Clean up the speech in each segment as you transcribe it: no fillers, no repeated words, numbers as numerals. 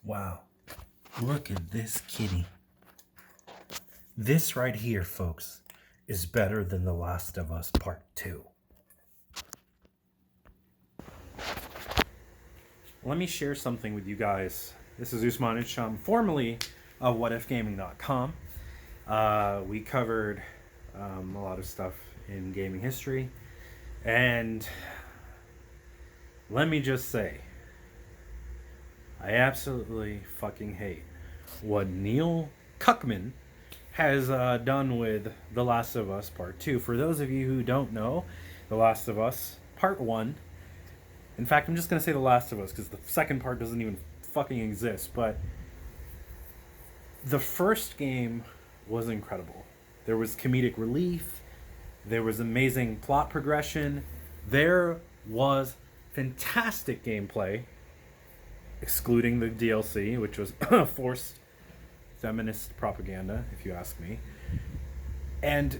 Wow. Look at this kitty. This right here, folks, is better than The Last of Us Part 2. Let me share something with you guys. This is Usman Isham, formerly of WhatIfGaming.com. We covered a lot of stuff in gaming history. And let me just say, I absolutely fucking hate what Neil Cuckmann has done with The Last of Us Part 2. For those of you who don't know, The Last of Us Part 1, in fact, I'm just going to say The Last of Us because the second part doesn't even fucking exist, but the first game was incredible. There was comedic relief, there was amazing plot progression, there was fantastic gameplay, excluding the DLC, which was forced feminist propaganda, if you ask me. And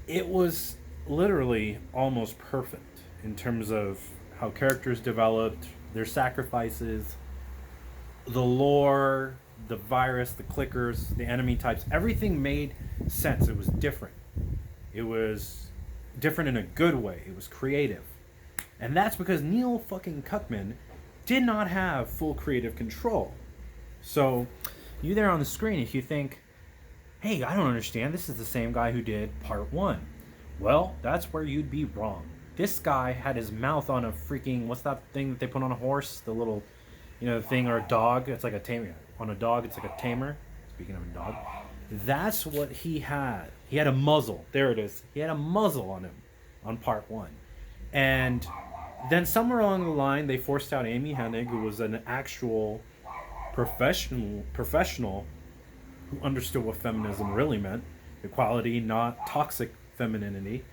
it was literally almost perfect in terms of how characters developed, their sacrifices, the lore, the virus, the clickers, the enemy types. Everything made sense. It was different. It was different in a good way. It was creative. And that's because Neil fucking Cuckmann did not have full creative control. So, you there on the screen, if you think, hey, I don't understand, this is the same guy who did part 1. Well, that's where you'd be wrong. This guy had his mouth on a freaking, what's that thing that they put on a horse? The little, thing, or a dog. It's like a tamer. On a dog, it's like a tamer. Speaking of a dog. That's what he had. He had a muzzle. There it is. He had a muzzle on him on part 1. And then somewhere along the line, they forced out Amy Hennig, who was an actual professional who understood what feminism really meant. Equality, not toxic femininity.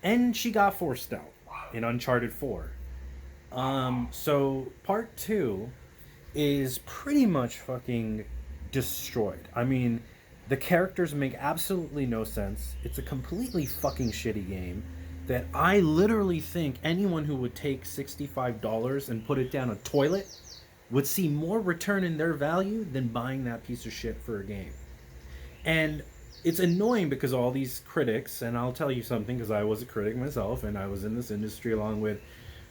And she got forced out in Uncharted 4. So part 2 is pretty much fucking destroyed. I mean, the characters make absolutely no sense. It's a completely fucking shitty game that I literally think anyone who would take $65 and put it down a toilet would see more return in their value than buying that piece of shit for a game. And it's annoying because all these critics, and I'll tell you something because I was a critic myself and I was in this industry along with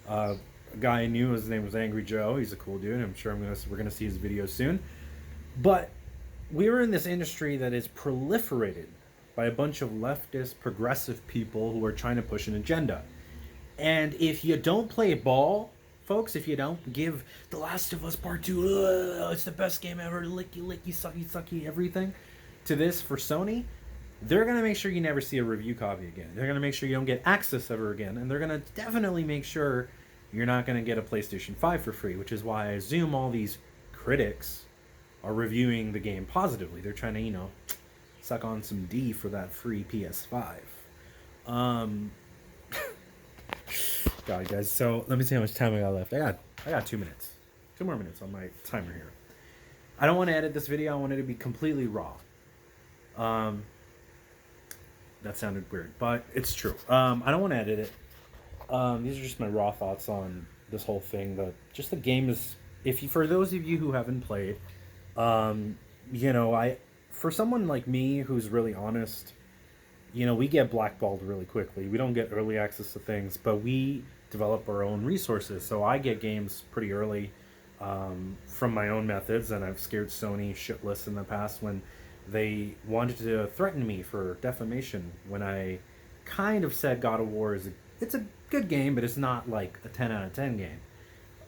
a guy I knew. His name was Angry Joe. He's a cool dude. I'm sure we're gonna see his video soon. But we're in this industry that is proliferated by a bunch of leftist, progressive people who are trying to push an agenda. And if you don't play ball, folks, if you don't give The Last of Us Part 2, it's the best game ever, licky, licky, sucky, sucky, everything, to this for Sony, they're going to make sure you never see a review copy again. They're going to make sure you don't get access ever again. And they're going to definitely make sure you're not going to get a PlayStation 5 for free, which is why I assume all these critics are reviewing the game positively. They're trying to, suck on some D for that free PS5. God, guys, so let me see how much time I got left. I got 2 minutes. 2 more minutes on my timer here. I don't want to edit this video. I want it to be completely raw. That sounded weird, but it's true. I don't want to edit it. These are just my raw thoughts on this whole thing. Just the game is, for those of you who haven't played, for someone like me who's really honest, we get blackballed really quickly. We don't get early access to things, but we develop our own resources. So I get games pretty early from my own methods, and I've scared Sony shitless in the past when they wanted to threaten me for defamation when I kind of said God of War it's a good game, but it's not like a 10 out of 10 game.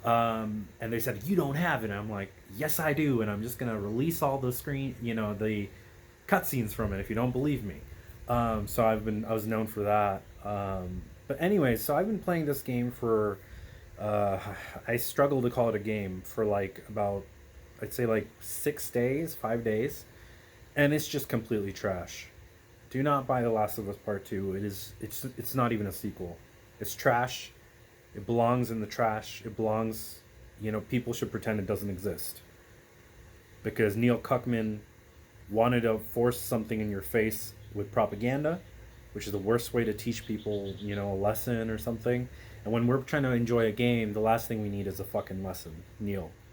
And they said, you don't have it. And I'm like, yes, I do. And I'm just going to release all the the cutscenes from it if you don't believe me. So I was known for that. But anyway, so I've been playing this game for, I struggle to call it a game, for I'd say 6 days, 5 days. And it's just completely trash. Do not buy The Last of Us Part 2. It's not even a sequel. It's trash. It belongs in the trash. It belongs, people should pretend it doesn't exist. Because Neil Cuckmann wanted to force something in your face with propaganda, which is the worst way to teach people, a lesson or something. And when we're trying to enjoy a game, the last thing we need is a fucking lesson. Neil,